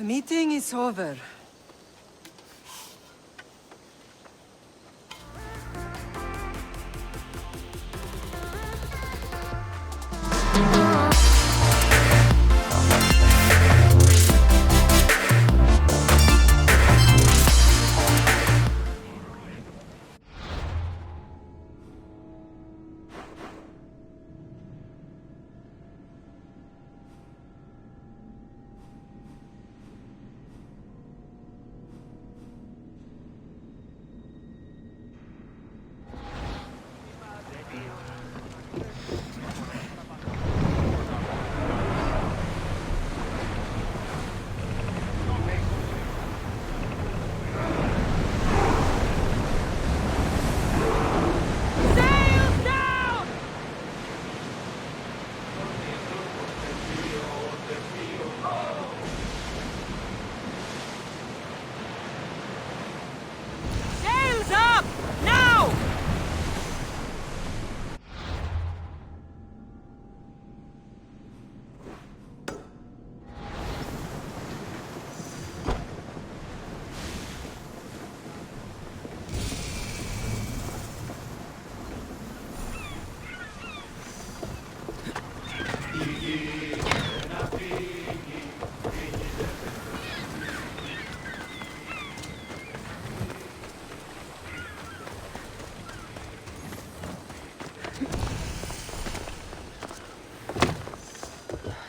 The meeting is over.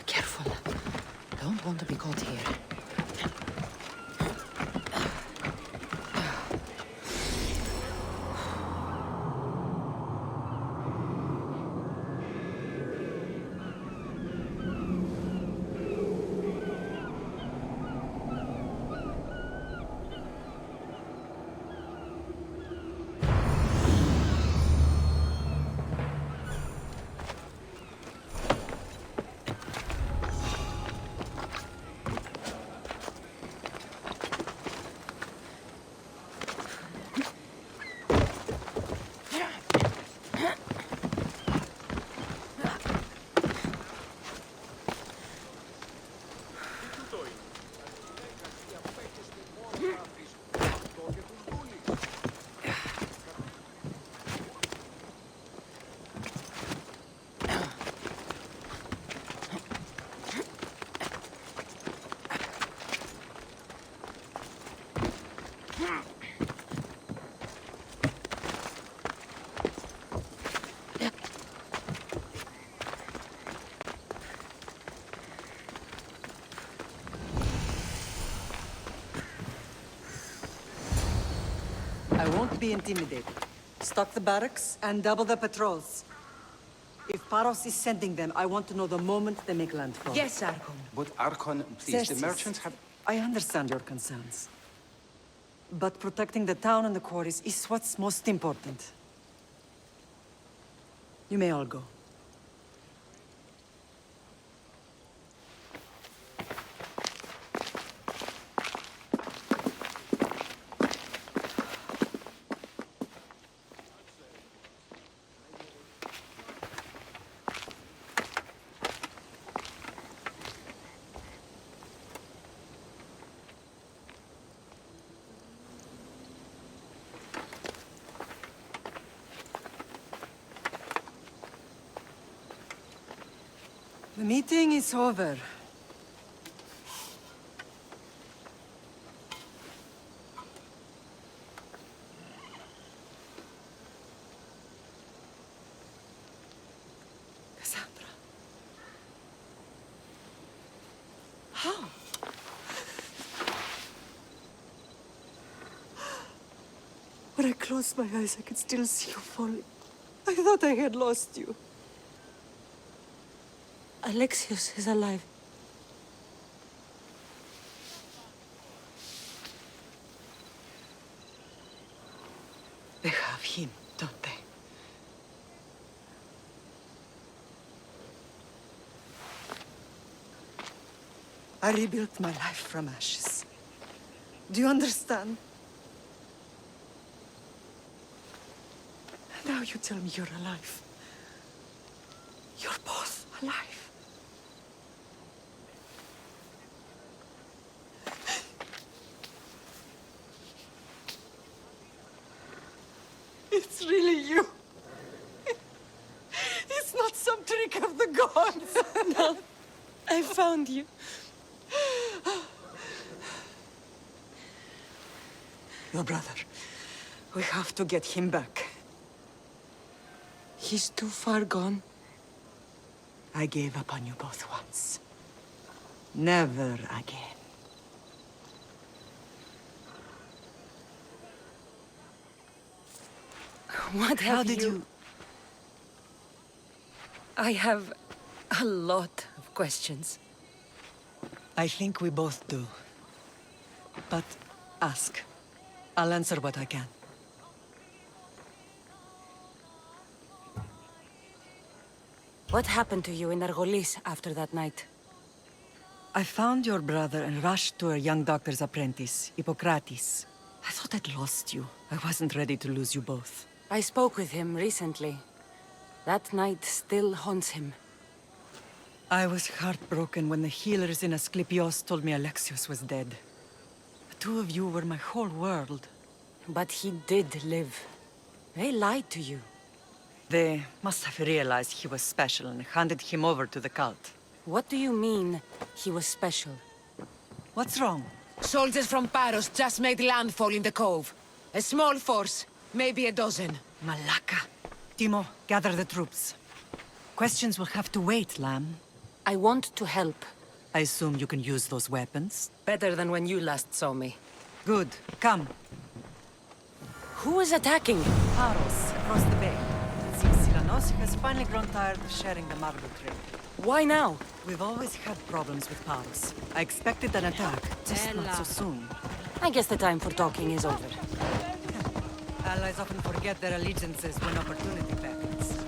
Careful. Don't want to be caught here. I won't be intimidated. Stock the barracks and double the patrols. If Paros is sending them, I want to know the moment they make landfall. Yes, Archon. But Archon, please, the Xerxes, merchants have... I understand your concerns. But protecting the town and the quarries is what's most important. You may all go. The meeting is over. Cassandra. How? When I closed my eyes, I could still see you falling. I thought I had lost you. Alexios is alive. They have him, don't they? I rebuilt my life from ashes. Do you understand? Now you tell me you're alive. You're both alive. It's really you. It's not some trick of the gods. No, I found you. Your brother. We have to get him back. He's too far gone. I gave up on you both once. Never again. What How have did you... I have a lot of questions. I think we both do. But ask. I'll answer what I can. What happened to you in Argolis after that night? I found your brother and rushed to a young doctor's apprentice, Hippocrates. I thought I'd lost you. I wasn't ready to lose you both. I spoke with him recently. That night still haunts him. I was heartbroken when the healers in Asclepios told me Alexios was dead. The two of you were my whole world. But he did live. They lied to you. They must have realized he was special and handed him over to the cult. What do you mean, he was special? What's wrong? Soldiers from Paros just made landfall in the cove. A small force, maybe a dozen. Malaka. Timo, gather the troops. Questions will have to wait, Lamb. I want to help. I assume you can use those weapons? Better than when you last saw me. Good. Come. Who is attacking? Paros, across the bay. It seems Silanos has finally grown tired of sharing the marble trade. Why now? We've always had problems with Paros. I expected an attack, just not so soon. I guess the time for talking is over. Allies often forget their allegiances when opportunity beckons.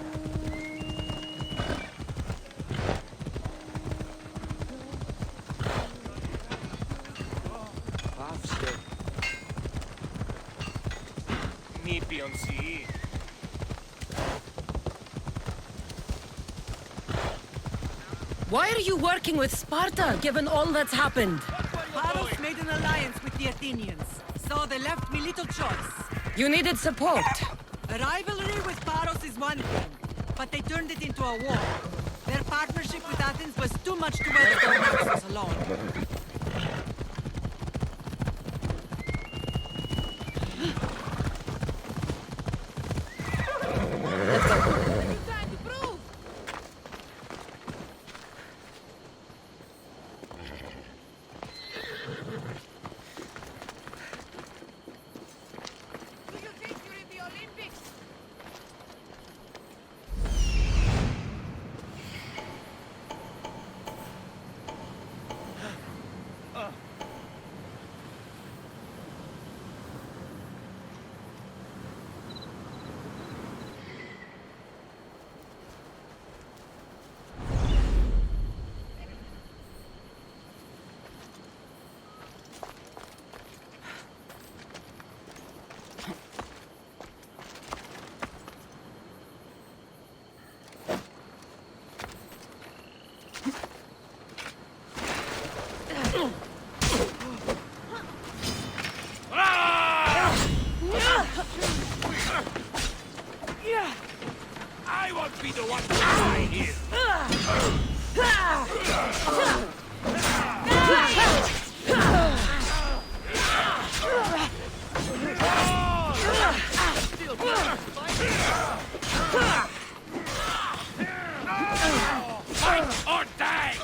Why are you working with Sparta, given all that's happened? Paros made an alliance with the Athenians, so they left me little choice. You needed support. A rivalry with Paros is one thing, but they turned it into a war. Their partnership with Athens was too much to weather their Naxos alone. I won't be the one to die here. Fight or die!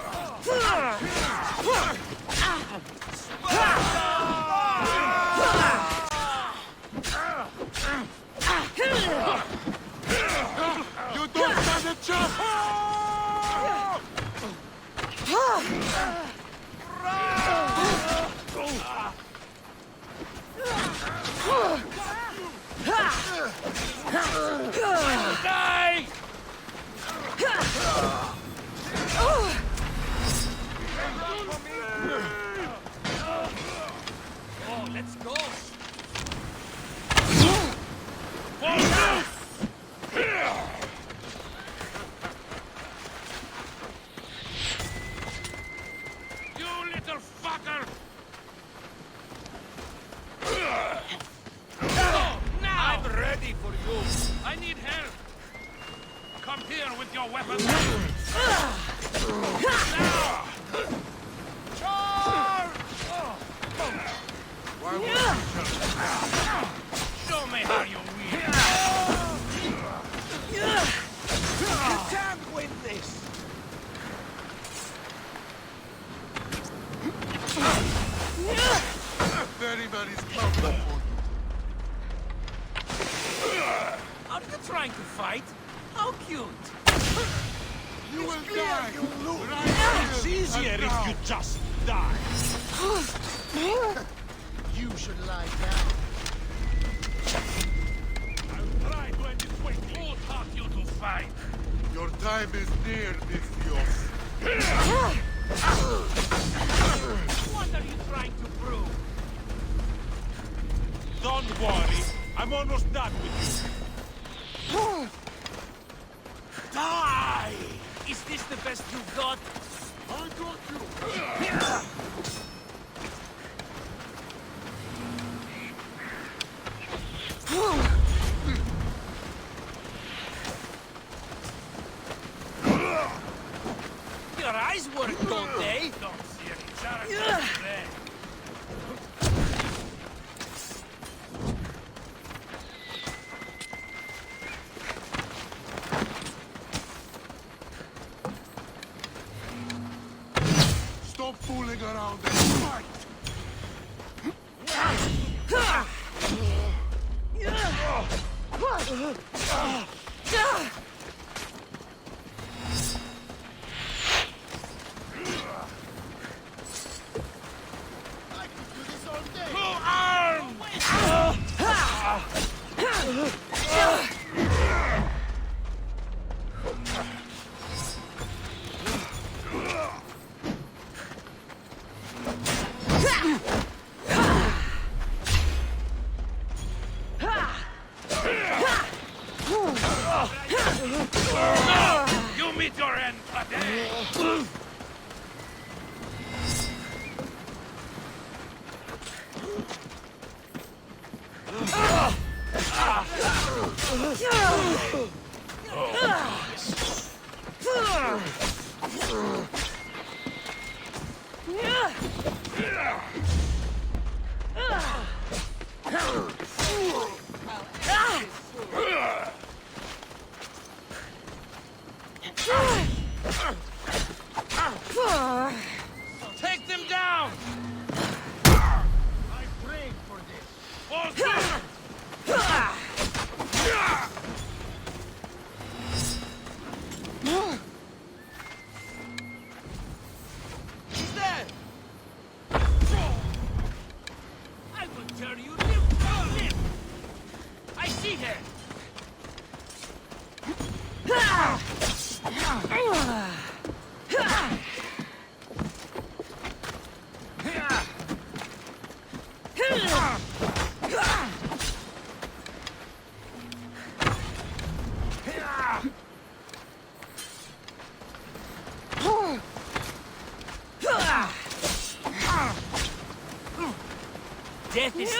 You don't stand a chance! Die! Oh, let's go! You little fucker! I'm ready for you! Come here with your weapons. Now! Charge! Why won't you show me how you win? You can't win this! Everybody's coming for you. Are you trying to fight? How cute! You will die! You lose! It's easier if you just die. You should lie down. I'll try to end it quickly. Who taught you to fight? Your time is near, Misthios. What are you trying to prove? Don't worry. I'm almost done with you. Die! Is this the best you've got? I got you! Your eyes work, don't they? Don't see any characters there. Stop fooling around and fight! I could do this all day! You meet your end today! Take them down! I prayed for this! All through! He's dead! I will tear you limb from limb! I see her! Death is...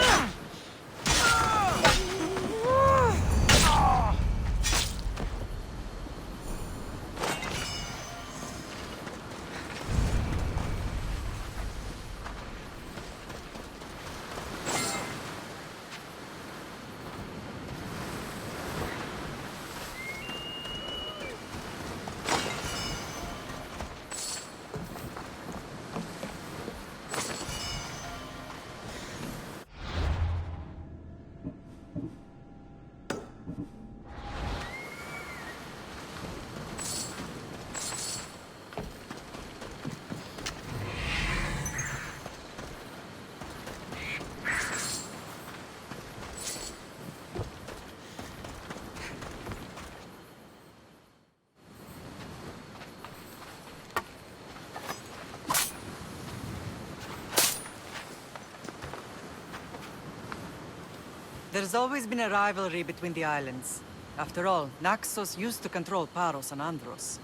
There's always been a rivalry between the islands. After all, Naxos used to control Paros and Andros.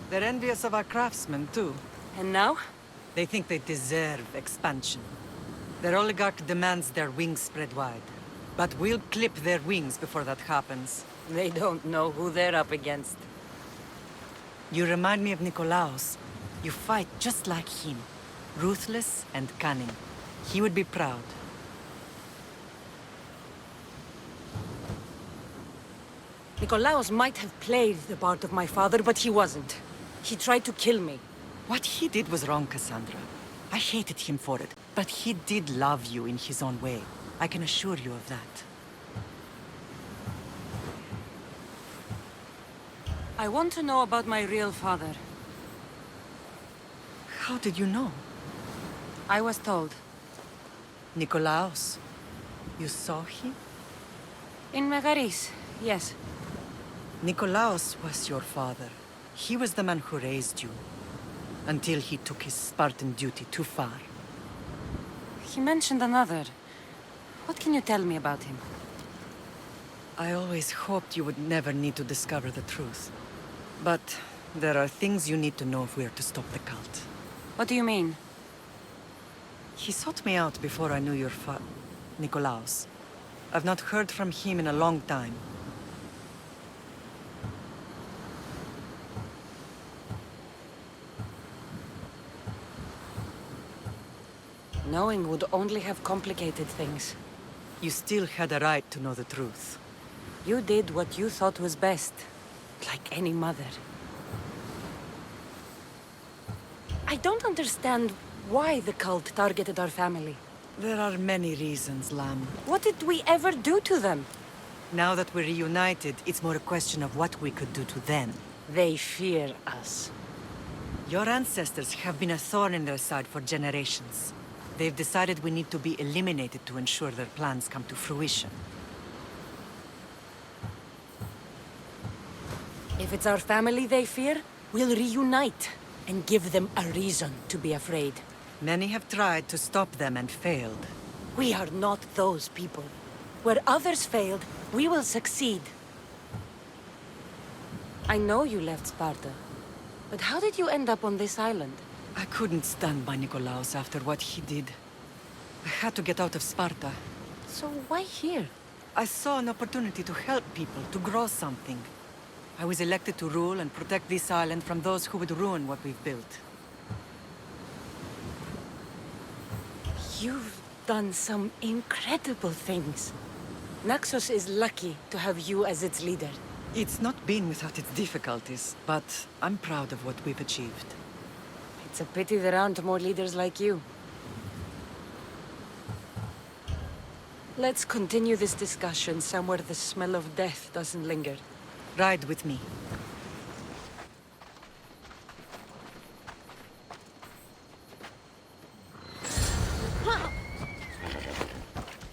They're envious of our craftsmen, too. And now? They think they deserve expansion. Their oligarch demands their wings spread wide. But we'll clip their wings before that happens. They don't know who they're up against. You remind me of Nikolaos. You fight just like him. Ruthless and cunning. He would be proud. Nikolaos might have played the part of my father, but he wasn't. He tried to kill me. What he did was wrong, Cassandra. I hated him for it, but he did love you in his own way. I can assure you of that. I want to know about my real father. How did you know? I was told. Nikolaos. You saw him? In Megaris, yes. Nikolaos was your father. He was the man who raised you. Until he took his Spartan duty too far. He mentioned another. What can you tell me about him? I always hoped you would never need to discover the truth. But there are things you need to know if we are to stop the cult. What do you mean? He sought me out before I knew your Nikolaos. I've not heard from him in a long time. Knowing would only have complicated things. You still had a right to know the truth. You did what you thought was best. Like any mother. I don't understand why the cult targeted our family. There are many reasons, Lamb. What did we ever do to them? Now that we're reunited, it's more a question of what we could do to them. They fear us. Your ancestors have been a thorn in their side for generations. They've decided we need to be eliminated to ensure their plans come to fruition. If it's our family they fear, we'll reunite and give them a reason to be afraid. Many have tried to stop them and failed. We are not those people. Where others failed, we will succeed. I know you left Sparta, but how did you end up on this island? I couldn't stand by Nikolaos after what he did. I had to get out of Sparta. So why here? I saw an opportunity to help people, to grow something. I was elected to rule and protect this island from those who would ruin what we've built. You've done some incredible things. Naxos is lucky to have you as its leader. It's not been without its difficulties, but I'm proud of what we've achieved. It's a pity there aren't more leaders like you. Let's continue this discussion somewhere the smell of death doesn't linger. Ride with me.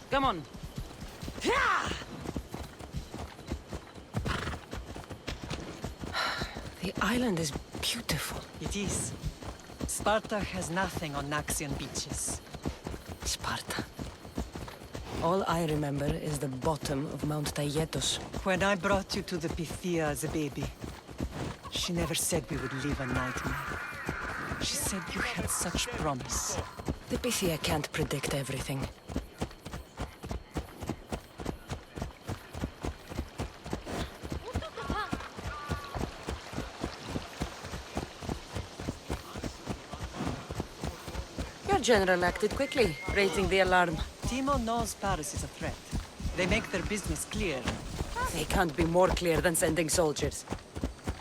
Come on. The island is beautiful. It is. Sparta has nothing on Naxian beaches. Sparta. All I remember is the bottom of Mount Taygetos. When I brought you to the Pythia as a baby, she never said we would live a nightmare. She said you had such promise. The Pythia can't predict everything. Your general acted quickly, raising the alarm. Timo knows Paris is a threat. They make their business clear. They can't be more clear than sending soldiers.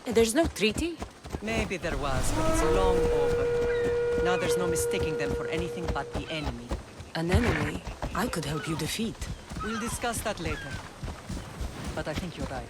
There's no treaty? Maybe there was, but it's long over. Now there's no mistaking them for anything but the enemy. An enemy I could help you defeat. We'll discuss that later. But I think you're right.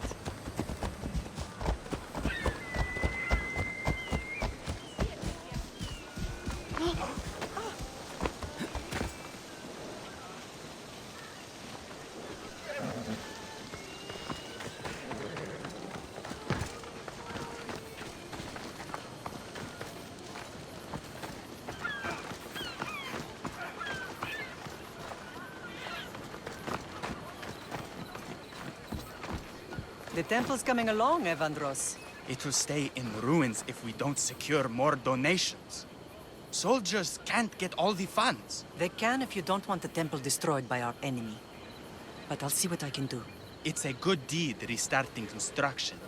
The temple's coming along, Evandros. It will stay in ruins if we don't secure more donations. Soldiers can't get all the funds. They can if you don't want the temple destroyed by our enemy. But I'll see what I can do. It's a good deed restarting construction.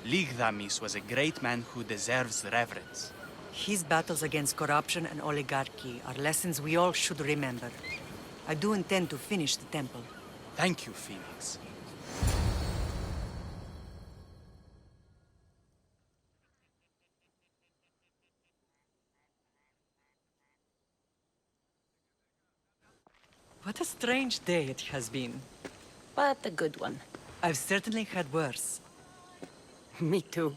Ligdamis was a great man who deserves reverence. His battles against corruption and oligarchy are lessons we all should remember. I do intend to finish the temple. Thank you, Phoenix. What a strange day it has been. But a good one. I've certainly had worse. Me too.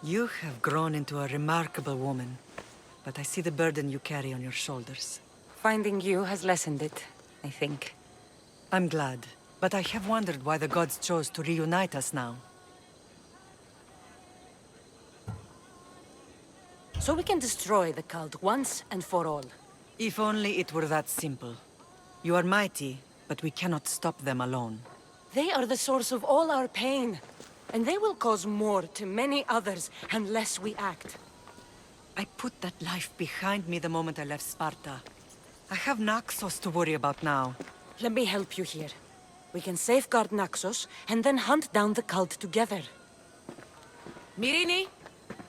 You have grown into a remarkable woman, but I see the burden you carry on your shoulders. Finding you has lessened it, I think. I'm glad, but I have wondered why the gods chose to reunite us now. So we can destroy the cult once and for all. If only it were that simple. You are mighty, but we cannot stop them alone. They are the source of all our pain. And they will cause more to many others unless we act. I put that life behind me the moment I left Sparta. I have Naxos to worry about now. Let me help you here. We can safeguard Naxos and then hunt down the cult together. Myrrine,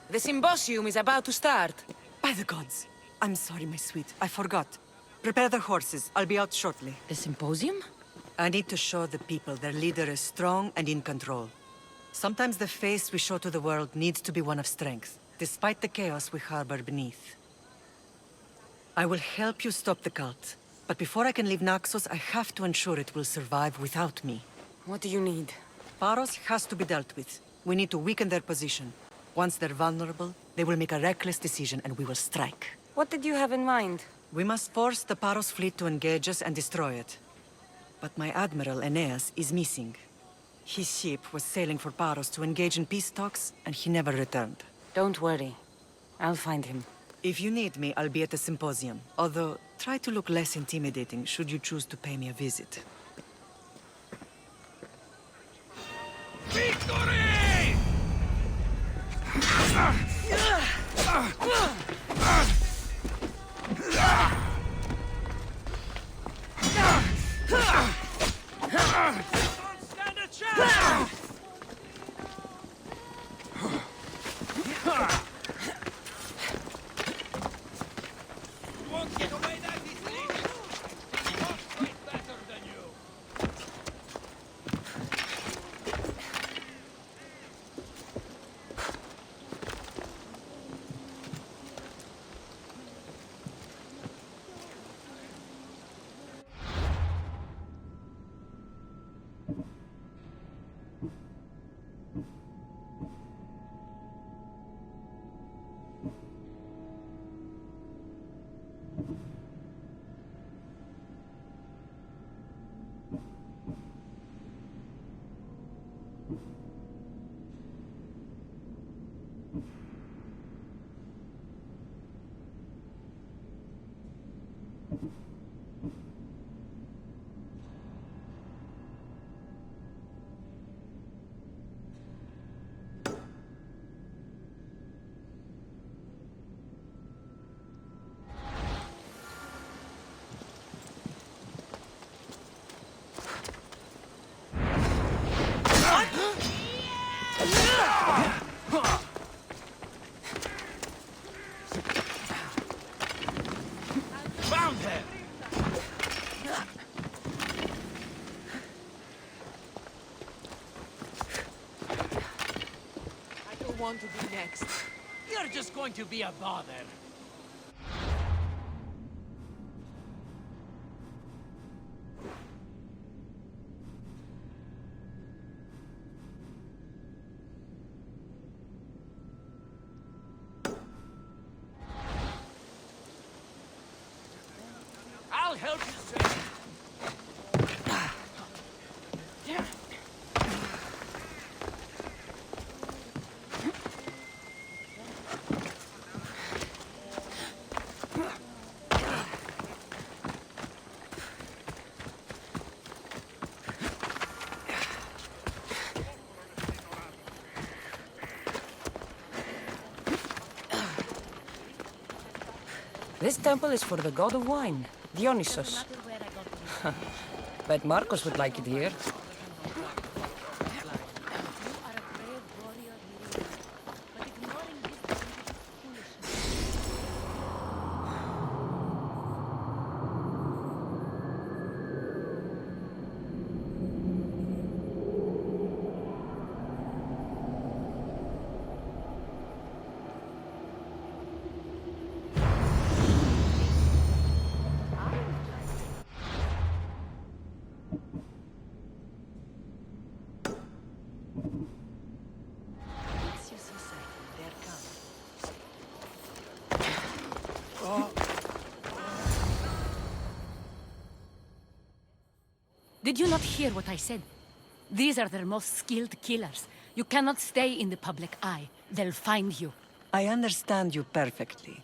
the symposium is about to start. By the gods! I'm sorry, my sweet. I forgot. Prepare the horses. I'll be out shortly. The symposium? I need to show the people their leader is strong and in control. Sometimes the face we show to the world needs to be one of strength, despite the chaos we harbor beneath. I will help you stop the cult, but before I can leave Naxos, I have to ensure it will survive without me. What do you need? Paros has to be dealt with. We need to weaken their position. Once they're vulnerable, they will make a reckless decision and we will strike. What did you have in mind? We must force the Paros fleet to engage us and destroy it. But my admiral, Aeneas, is missing. His ship was sailing for Paros to engage in peace talks, and he never returned. Don't worry. I'll find him. If you need me, I'll be at the symposium. Although, try to look less intimidating should you choose to pay me a visit. Victory! Don't stand a chance! You won't get away that easily. We must fight better than you. Found her! I don't want to be next. You're just going to be a bother. I'll help you, sir. This temple is for the god of wine, Dionysos. Bet Marcos would like it here. Did you not hear what I said? These are their most skilled killers. You cannot stay in the public eye. They'll find you. I understand you perfectly.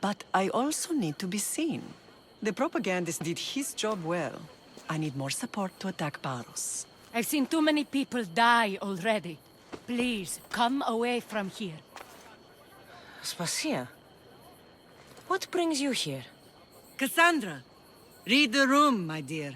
But I also need to be seen. The propagandist did his job well. I need more support to attack Paros. I've seen too many people die already. Please, come away from here. Spasia, what brings you here? Cassandra, read the room, my dear.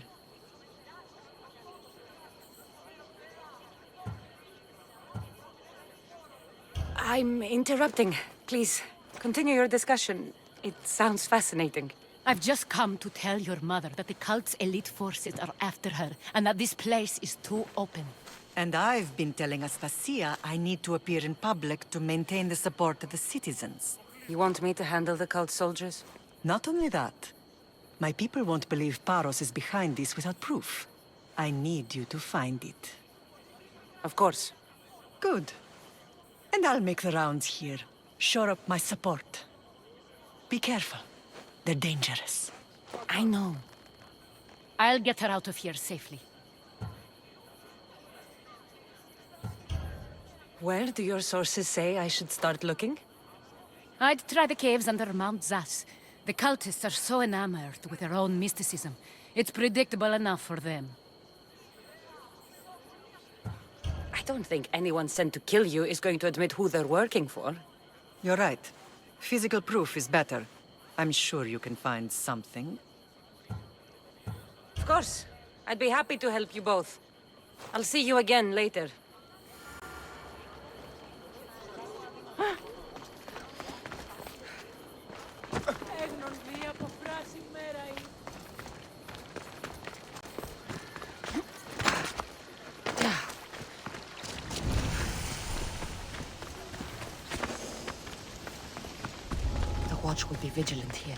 I'm interrupting. Please, continue your discussion. It sounds fascinating. I've just come to tell your mother that the cult's elite forces are after her, and that this place is too open. And I've been telling Aspasia I need to appear in public to maintain the support of the citizens. You want me to handle the cult soldiers? Not only that, my people won't believe Paros is behind this without proof. I need you to find it. Of course. Good. And I'll make the rounds here. Shore up my support. Be careful. They're dangerous. I know. I'll get her out of here safely. Where do your sources say I should start looking? I'd try the caves under Mount Zas. The cultists are so enamored with their own mysticism. It's predictable enough for them. I don't think anyone sent to kill you is going to admit who they're working for. You're right. Physical proof is better. I'm sure you can find something. Of course. I'd be happy to help you both. I'll see you again later. The watch will be vigilant here.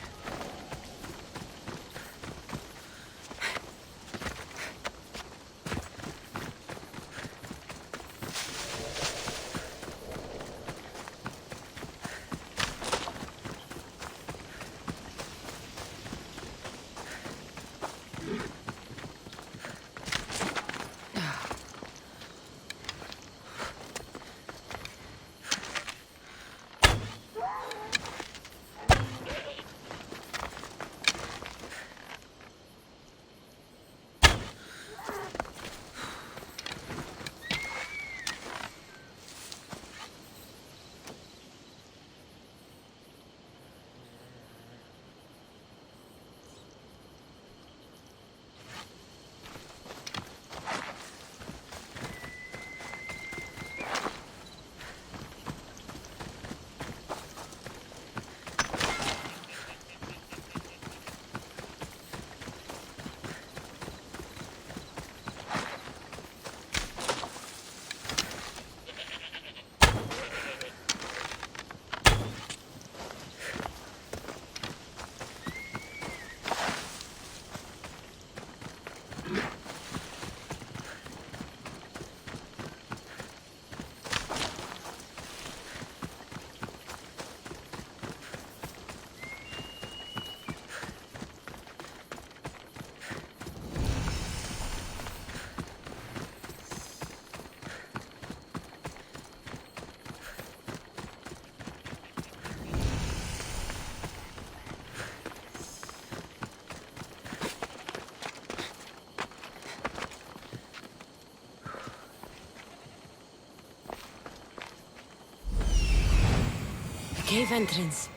Cave entrance.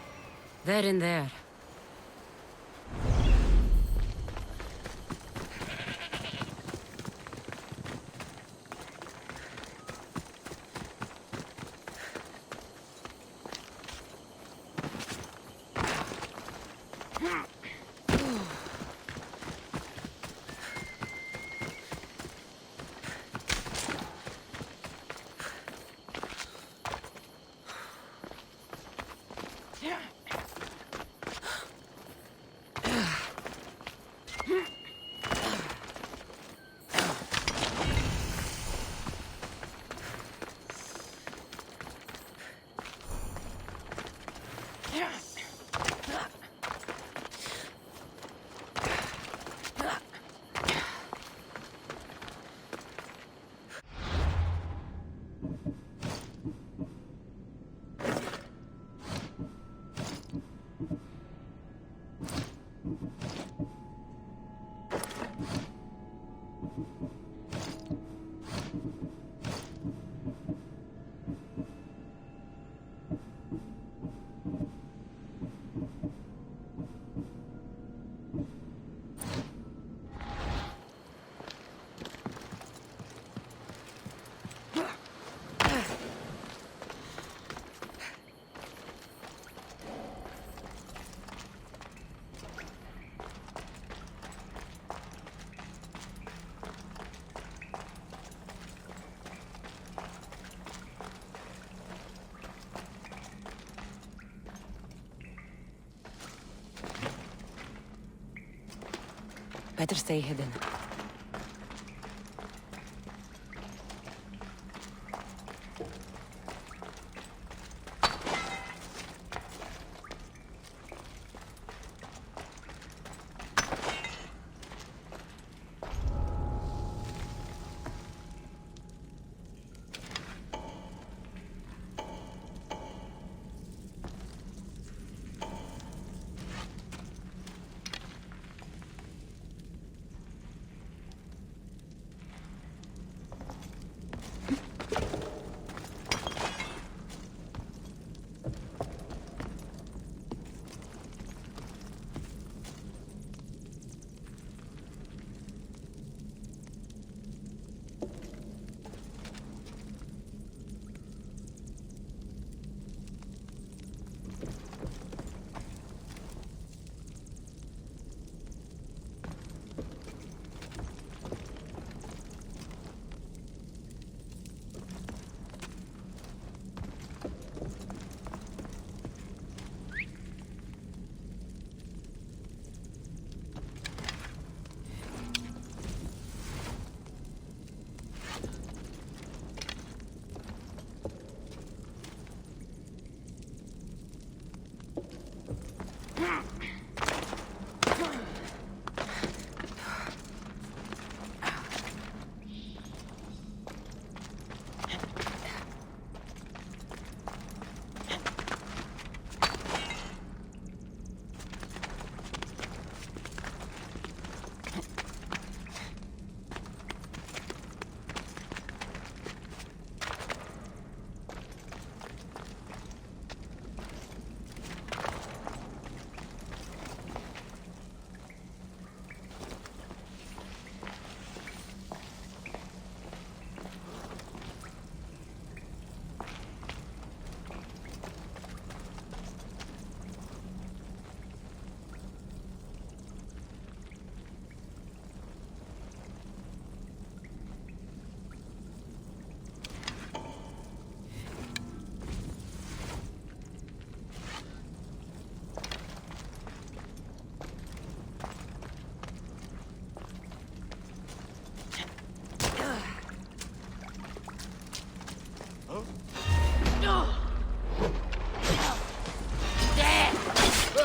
They're in there. Better stay hidden.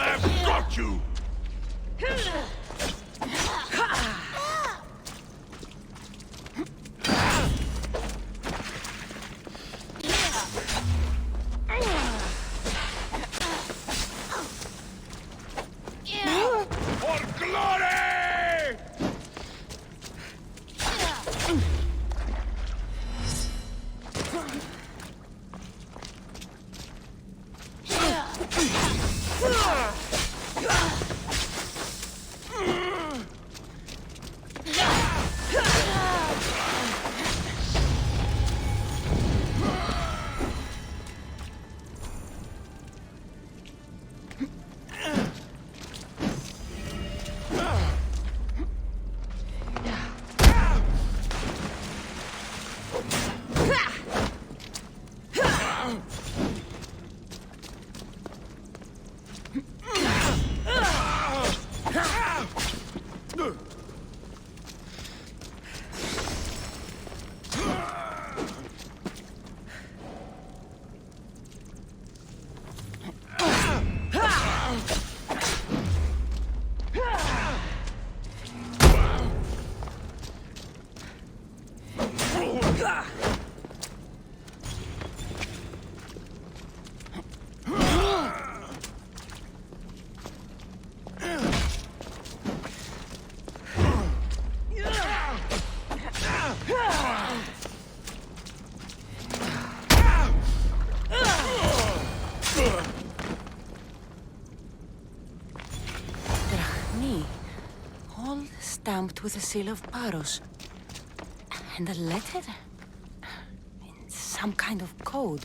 I've got you! For glory! All stamped with the seal of Paros. And a letter? In some kind of code.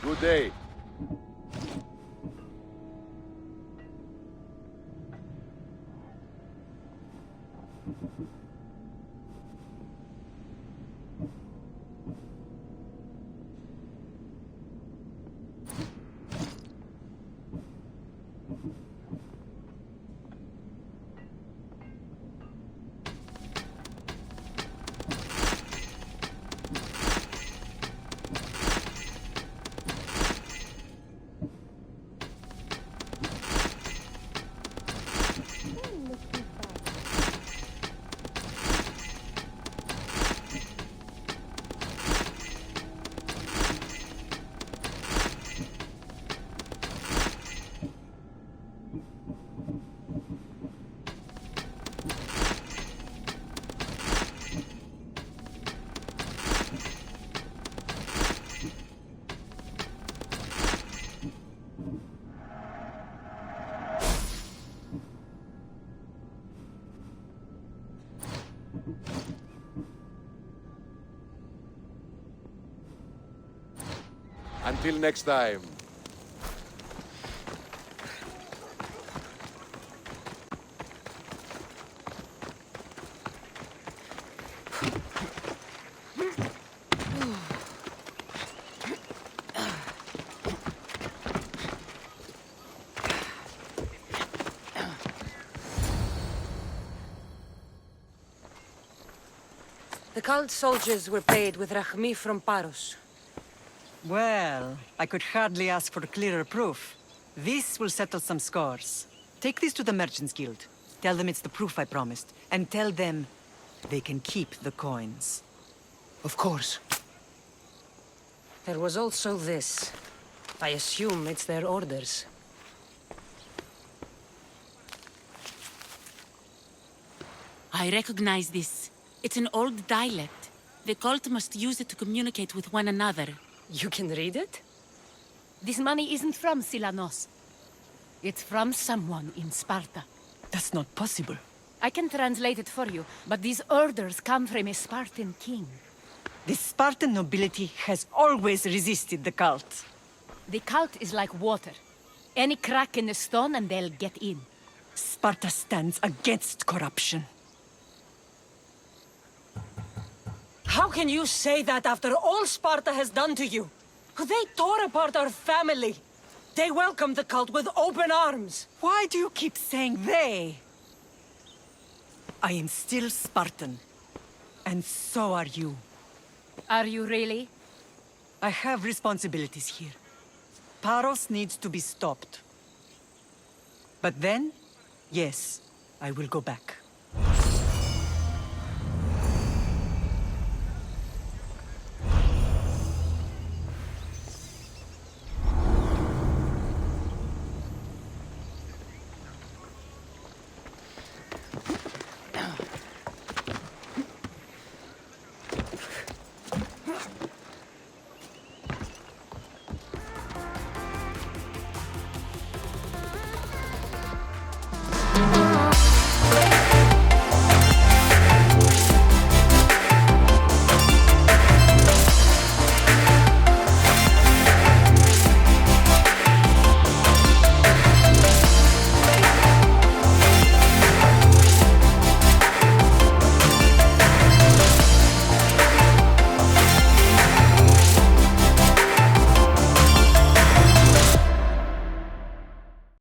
Good day. Until next time. The cult soldiers were paid with Rahmi from Paros. Well, I could hardly ask for clearer proof. This will settle some scores. Take this to the Merchants Guild. Tell them it's the proof I promised. And tell them they can keep the coins. Of course. There was also this. I assume it's their orders. I recognize this. It's an old dialect. The cult must use it to communicate with one another. You can read it? This money isn't from Silanos. It's from someone in Sparta. That's not possible. I can translate it for you, but these orders come from a Spartan king. The Spartan nobility has always resisted the cult. The cult is like water. Any crack in the stone and they'll get in. Sparta stands against corruption. How can you say that after all Sparta has done to you? They tore apart our family. They welcomed the cult with open arms. Why do you keep saying they? I am still Spartan. And so are you. Are you really? I have responsibilities here. Paros needs to be stopped. But then, yes, I will go back.